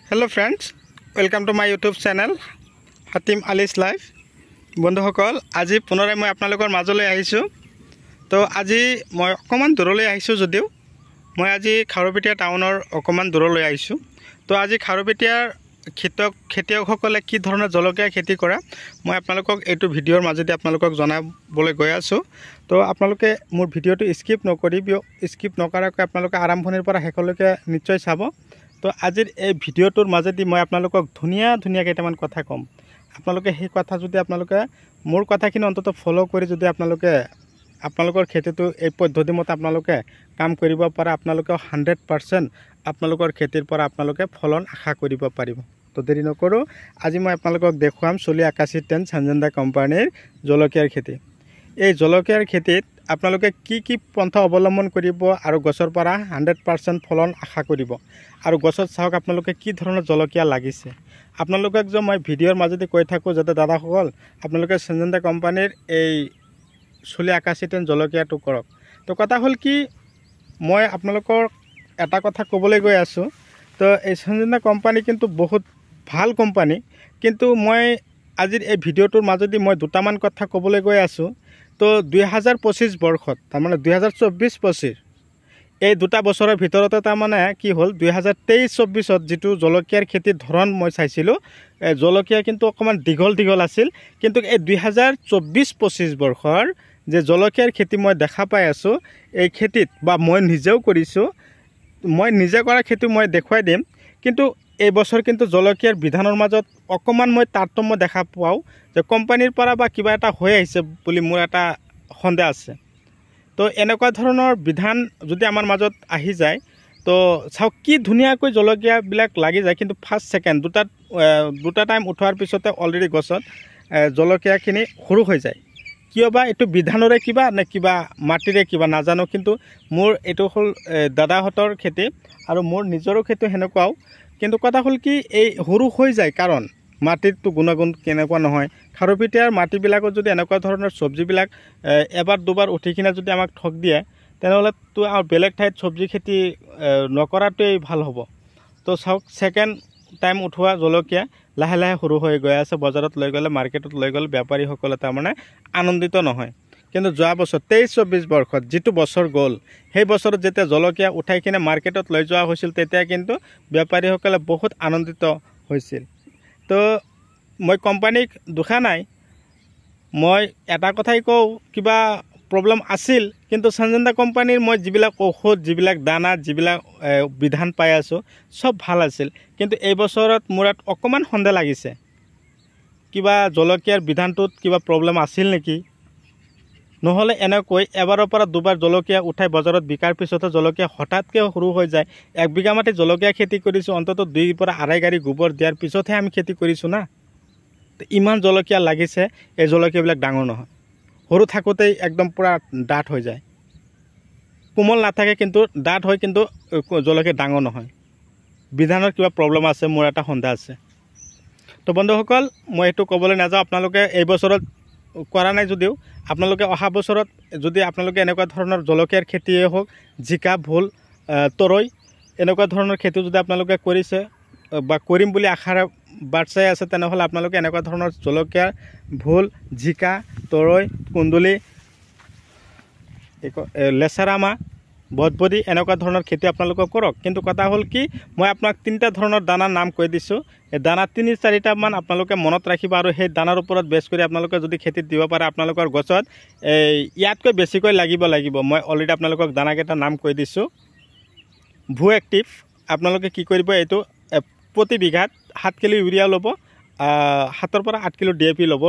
Hello friends, welcome to my YouTube channel Hatim Ali's Life. বন্ধুসকল আজি পুনৰাই মই আপোনালোকৰ মাজলৈ আহিছো। তো আজি মই অকমান দূৰলৈ আহিছো যদিও মই আজি খাৰুপেটিয়া টাউনৰ অকমান দূৰলৈ আহিছো। তো আজি খাৰুপেটিয়াৰ খেতিয়কসকলে কি ধৰণৰ জলকীয়া খেতি কৰা মই আপোনালোকক এইটো ভিডিঅ'ৰ মাজেদি আপোনালোকক জনাবলৈ গৈ আছো। তো আপোনালোকে মোৰ ভিডিঅ'টো স্কিপ নকৰাকৈ আপোনালোকে আৰম্ভণিৰ পৰা শেষলৈকে নিশ্চয় চাব। তো আজিৰ এই ভিডিঅ'টোৰ মাজেদি মই আপোনালোকক ধুনীয়া কেইটামান কথা কম। আপোনালোকে সেই কথা যদি আপোনালোকে মোৰ কথাখিনি অন্তত ফলো কৰি যদি আপোনালোকৰ খেতিটো এই পদ্ধতি মতে আপোনালোকে কাম কৰিব পাৰে আপোনালোকে 100% আপোনালোকৰ খেতিৰ পৰা আপোনালোকে ফলন আশা কৰিব পাৰিব। তো দেৰি নকৰো আজি মই আপোনালোকক দেখুৱাম চলি আকাশী 10 সঞ্জন্দা কোম্পানীৰ জলকীয়াৰ খেতি। এই জলকীয়াৰ খেতিত আপোনালোকে কি পন্থা অৱলম্বন কৰিব আৰু গছৰ পৰা 100% ফলন আশা কৰিব আৰু গছত চাওক আপোনালোকে কি ধৰণৰ জলকীয়া লাগিছে। আপোনালোকক যে মই ভিডিঅ'ৰ মাজেদি কৈ থাকো যাতে দাদাসকল আপোনালোকে সঞ্জন্দা কোম্পানীৰ এই চলি আকাশী 10 জলকীয়াটো কৰক। তো কথা হ'ল কি মই আপোনালোকৰ এটা কথা ক'বলৈ গৈ আছো। তো এই সঞ্জন্দা কোম্পানী কিন্তু বহুত ভাল কোম্পানী, কিন্তু মই আজিৰ এই ভিডিঅ'টোৰ মাজেদি মই দুটামান কথা ক'বলৈ গৈ আছো। তো 2025 বৰ্ষত তাৰমানে 2024-25 এই দুটা বছৰৰ ভিতৰতে তাৰমানে কি হ'ল 2023-24ত যিটো জলকীয়াৰ খেতিৰ ধৰণ মই চাইছিলোঁ জলকীয়া কিন্তু অকণমান দীঘল আছিল, কিন্তু এই 2024-25 বৰ্ষৰ যে জলকীয়াৰ খেতি মই দেখা পাই আছোঁ এই খেতিত বা মই নিজেও কৰিছোঁ, মই নিজে কৰা খেতি মই দেখুৱাই দিম। কিন্তু এই বছৰ কিন্তু জলকীয়াৰ বিধানৰ মাজত অকণমান মই তাৰতম্য দেখা পাওঁ যে কোম্পানীৰ পৰা বা কিবা এটা হৈ আহিছে বুলি মোৰ এটা সন্দেহ আছে। তো এনেকুৱা ধৰণৰ বিধান যদি আমাৰ মাজত আহি যায় তো চাওক কি ধুনীয়াকৈ জলকীয়াবিলাক লাগি যায়, কিন্তু ফাৰ্ষ্ট ছেকেণ্ড দুটা টাইম উঠোৱাৰ পিছতে অলৰেডি গছত জলকীয়াখিনি সৰু হৈ যায়। কিয় বা এইটো বিধানৰে কিবা নে কিবা মাটিৰে কিবা নাজানো, কিন্তু মোৰ এইটো হ'ল দাদাহঁতৰ খেতি আৰু মোৰ নিজৰো খেতি সেনেকুৱাও। কিন্তু কথা হ'ল কি এই সৰু হৈ যায় কাৰণ মাটিৰটো গুণাগুণ কেনেকুৱা নহয়। খাৰুপেটিয়াৰ মাটিবিলাকত যদি এনেকুৱা ধৰণৰ চব্জিবিলাক এবাৰ দুবাৰ উঠি কিনে যদি আমাক ঠগ দিয়ে তেনেহ'লেতো আৰু বেলেগ ঠাইত চব্জি খেতি নকৰাটোৱেই ভাল হ'ব। তো চাওক ছেকেণ্ড টাইম উঠোৱা জলকীয়া লাহে সৰু হৈ গৈ আছে, বজাৰত লৈ গ'লে মাৰ্কেটত লৈ গ'লে বেপাৰীসকলে তাৰমানে আনন্দিত নহয়। কিন্তু যোৱা বছৰ 23-24 বৰ্ষত যিটো বছৰ গ'ল সেই বছৰত যেতিয়া জলকীয়া উঠাই কিনে মাৰ্কেটত লৈ যোৱা হৈছিল তেতিয়া কিন্তু বেপাৰীসকলে বহুত আনন্দিত হৈছিল। তো মই কোম্পানীক দোষা নাই, মই এটা কথাই কওঁ কিবা প্ৰব্লেম আছিল, কিন্তু সঞ্জন্দা কোম্পানীৰ মই যিবিলাক ঔষধ যিবিলাক দানা যিবিলাক বিধান পাই আছোঁ চব ভাল আছিল। কিন্তু এই বছৰত মোৰ অকণমান সন্দেহ লাগিছে কিবা জলকীয়াৰ বিধানটোত কিবা প্ৰব্লেম আছিল নেকি, নহ'লে এনেকৈ এবাৰৰ পৰা দুবাৰ জলকীয়া উঠাই বজাৰত বিকাৰ পিছতে জলকীয়া হঠাৎকৈ সৰু হৈ যায়। 1 বিঘা মাটি জলকীয়া খেতি কৰিছোঁ, অন্তত 2 পৰা 2.5 গাড়ী গোবৰ দিয়াৰ পিছতহে আমি খেতি কৰিছোঁ না। ইমান জলকীয়া লাগিছে, এই জলকীয়াবিলাক ডাঙৰ নহয়, সৰু থাকোঁতেই একদম পূৰা ডাঠ হৈ যায়, কোমল নাথাকে কিন্তু ডাঠ হয়, কিন্তু জলকীয়া ডাঙৰ নহয়। বিধানৰ কিবা প্ৰব্লেম আছে, মোৰ এটা সন্দেহ আছে। তো বন্ধুসকল মই এইটো ক'বলৈ নাযাওঁ, আপোনালোকে এই বছৰত কৰা নাই যদিও আপোনালোকে অহা বছৰত যদি আপোনালোকে এনেকুৱা ধৰণৰ জলকীয়াৰ খেতিয়ে হওক, জিকা ভোল তৰৈ এনেকুৱা ধৰণৰ খেতি যদি আপোনালোকে কৰিছে বা কৰিম বুলি আশাৰে বাট চাই আছে তেনেহ'লে আপোনালোকে এনেকুৱা ধৰণৰ জলকীয়া ভোল জিকা তৰৈ কুন্দুলি লেচেৰামাহ বটবডি এনেকুৱা ধৰণৰ খেতি আপোনালোকে কৰক। কিন্তু কথা হ'ল কি মই আপোনাক 3টা ধৰণৰ দানাৰ নাম কৈ দিছোঁ, এই দানা 3-4টামান আপোনালোকে মনত ৰাখিব আৰু সেই দানাৰ ওপৰত বেছ কৰি আপোনালোকে যদি খেতিত দিব পাৰে আপোনালোকৰ গছত ইয়াতকৈ বেছিকৈ লাগিব। মই অলৰেডি আপোনালোকক দানাকেইটাৰ নাম কৈ দিছোঁ। ভু এক্টিভ আপোনালোকে কি কৰিব, এইটো প্ৰতি বিঘাত 7 কিলো ইউৰিয়া ল'ব, 7 পৰা 8 কিলো DAP ল'ব,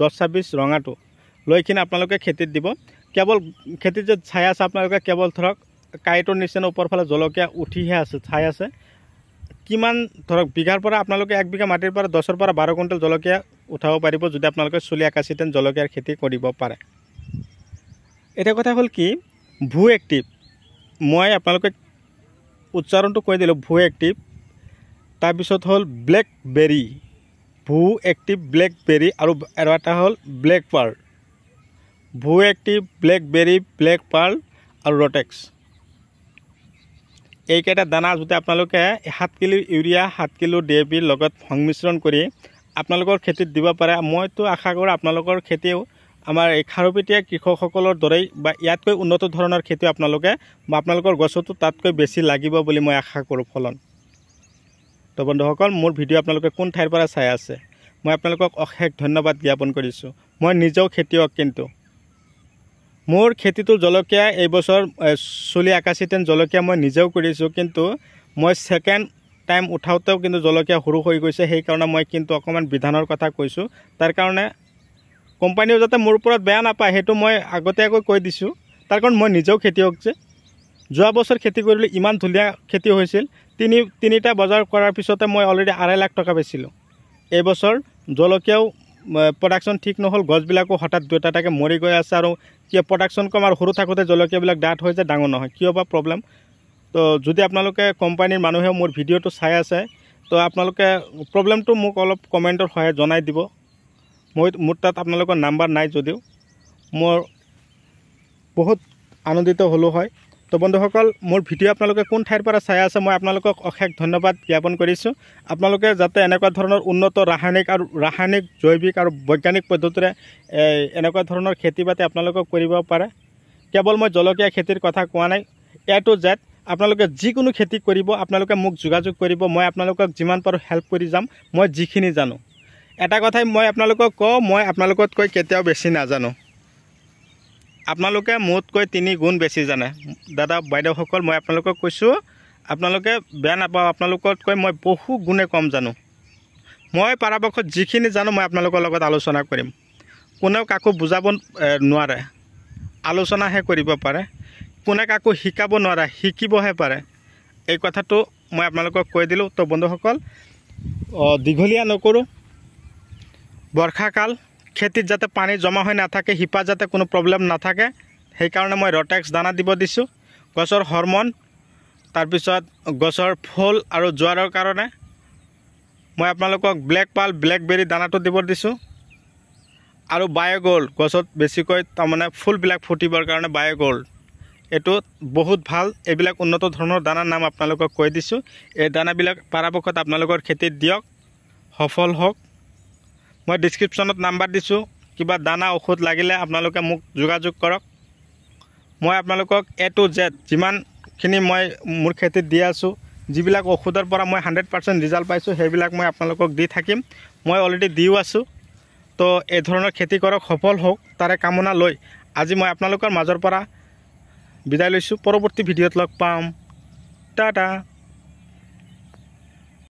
10-26 ৰঙাটো লৈ কিনে আপোনালোকে খেতিত দিব। কেৱল খেতিত যে ছাই আছে আপোনালোকে কেৱল ধৰক কাঁইটৰ নিচিনা ওপৰ ফালে জলকীয়া উঠিহে আছে, ছাই আছে। কিমান ধৰক বিঘাৰ পৰা আপোনালোকে 1 বিঘা মাটিৰ পৰা 10 পৰা 12 কুইণ্টেল জলকীয়া উঠাব পাৰিব যদি আপোনালোকে চলি আকাশী 10 জলকীয়াৰ খেতি কৰিব পাৰে। এটা কথা হ'ল কি ভু এক্টিভ, মই আপোনালোকে উচ্চাৰণটো কৈ দিলোঁ ভু এক্টিভ, তাৰপিছত হ'ল ব্লেকবেৰী, ভু এক্টিভ ব্লেকবেৰী আৰু এটা হ'ল ব্লেক পাৰ্ল। ভু এক্টিভ ব্লেকবেৰী ব্লেক পাৰ্ল আৰু ৰটেক্স এইকেইটা দানা যদি আপোনালোকে 7 কিলো ইউৰিয়া 7 কিলো DAP লগত সংমিশ্ৰণ কৰি আপোনালোকৰ খেতিত দিব পাৰে মইতো আশা কৰোঁ আপোনালোকৰ খেতিও আমাৰ এই খাৰুপেটীয়া কৃষকসকলৰ দৰেই বা ইয়াতকৈ উন্নত ধৰণৰ খেতি আপোনালোকে বা আপোনালোকৰ গছতো তাতকৈ বেছি লাগিব বুলি মই আশা কৰোঁ ফলন। তো বন্ধুসকল মোৰ ভিডিঅ' আপোনালোকে কোন ঠাইৰ পৰা চাই আছে মই আপোনালোকক অশেষ ধন্যবাদ জ্ঞাপন কৰিছোঁ। মই নিজেও খেতিয়ক, কিন্তু মোৰ খেতিটো জলকীয়া এই বছৰ 81 জলকীয়া মই নিজেও কৰিছোঁ, কিন্তু মই সেকেন্ড টাইম উঠাওঁতেও কিন্তু জলকীয়া সৰু হৈ গৈছে। সেইকাৰণে মই কিন্তু অকণমান বিধানৰ কথা কৈছোঁ। তাৰ কাৰণে কোম্পানীও যাতে মোৰ ওপৰত বেয়া নাপায় সেইটো মই আগতীয়াকৈ কৈ দিছোঁ। তাৰ কাৰণ মই নিজেও খেতিয়ক যে যোৱা বছৰ খেতি কৰিলোঁ, ইমান ধুনীয়া খেতি হৈছিল। তিনিটা বজাৰ কৰাৰ পিছতে মই অলৰেডি 2.5 লাখ টকা পাইছিলোঁ। এই বছৰ জলকীয়াও প্ৰডাকশ্যন ঠিক নহ'ল, গছবিলাকো হঠাৎ দুটা এটাকৈ মৰি গৈ আছে আৰু কিয় প্ৰডাকশ্যন কম আৰু সৰু থাকোঁতে জলকীয়াবিলাক ডাঠ হৈ যায়, ডাঙৰ নহয়, কিয় বা প্ৰব্লেম। তো যদি আপোনালোকে কোম্পানীৰ মানুহেও মোৰ ভিডিঅ'টো চাই আছে তো আপোনালোকে প্ৰব্লেমটো মোক অলপ কমেণ্টৰ সহায়ত জনাই দিব। মোৰ তাত আপোনালোকৰ নাম্বাৰ নাই যদিও মোৰ বহুত আনন্দিত হ'লোঁ হয়। তো বন্ধুসকল মোৰ ভিডিঅ' আপোনালোকে কোন ঠাইৰ পৰা চাই আছে মই আপোনালোকক অশেষ ধন্যবাদ জ্ঞাপন কৰিছোঁ। আপোনালোকে যাতে এনেকুৱা ধৰণৰ উন্নত ৰাসায়নিক জৈৱিক আৰু বৈজ্ঞানিক পদ্ধতিৰে এনেকুৱা ধৰণৰ খেতি বাতি আপোনালোকক কৰিব পাৰে। কেৱল মই জলকীয়া খেতিৰ কথা কোৱা নাই, A to Z আপোনালোকে যিকোনো খেতি কৰিব আপোনালোকে মোক যোগাযোগ কৰিব, মই আপোনালোকক যিমান পাৰোঁ হেল্প কৰি যাম মই যিখিনি জানো। এটা কথাই মই আপোনালোকক কওঁ, মই আপোনালোকতকৈ কেতিয়াও বেছি নাজানো। আপোনালোকে মোতকৈ 3 গুণ বেছি জানে। দাদা বাইদেউসকল মই আপোনালোকক কৈছোঁ, আপোনালোকে বেয়া নাপাওঁ, আপোনালোকতকৈ মই বহু গুণে কম জানো। মই পৰাপক্ষত যিখিনি জানো মই আপোনালোকৰ লগত আলোচনা কৰিম। কোনেও কাকো বুজাব নোৱাৰে, আলোচনাহে কৰিব পাৰে। কোনে কাকো শিকাব নোৱাৰে, শিকিবহে পাৰে। এই কথাটো মই আপোনালোকক কৈ দিলোঁ। তো বন্ধুসকল দীঘলীয়া নকৰোঁ। বৰ্ষাকাল খেতিত যাতে পানী জমা হৈ নাথাকে, শিপা যাতে কোনো প্ৰব্লেম নাথাকে সেইকাৰণে মই ৰটেক্স দানা দিব দিছোঁ। গছৰ হৰমন, তাৰপিছত গছৰ ফুল আৰু জোৱাৰৰ কাৰণে মই আপোনালোকক ব্লেক পাল ব্লেকবেৰী দানাটো দিব দিছোঁ। আৰু বায়'গল্ড গছত বেছিকৈ তাৰমানে ফুলবিলাক ফুটিবৰ কাৰণে বায়'গল্ড এইটো বহুত ভাল। এইবিলাক উন্নত ধৰণৰ দানাৰ নাম আপোনালোকক কৈ দিছোঁ। এই দানাবিলাক পৰাপক্ষত আপোনালোকৰ খেতিত দিয়ক, সফল হওক। মই ডিছক্ৰিপশ্যনত নাম্বাৰ দিছোঁ, কিবা দানা ঔষধ লাগিলে আপোনালোকে মোক যোগাযোগ কৰক। মই আপোনালোকক A to Z যিমানখিনি মই মোৰ খেতিত দি আছোঁ, যিবিলাক ঔষধৰ পৰা মই 100% ৰিজাল্ট পাইছোঁ সেইবিলাক মই আপোনালোকক দি থাকিম। মই অলৰেডি দিও আছোঁ। তো এই ধৰণৰ খেতি কৰক, সফল হওক তাৰে কামনা লৈ আজি মই আপোনালোকৰ মাজৰ পৰা বিদায় লৈছোঁ। পৰৱৰ্তী ভিডিঅ'ত লগ পাম। টাটা।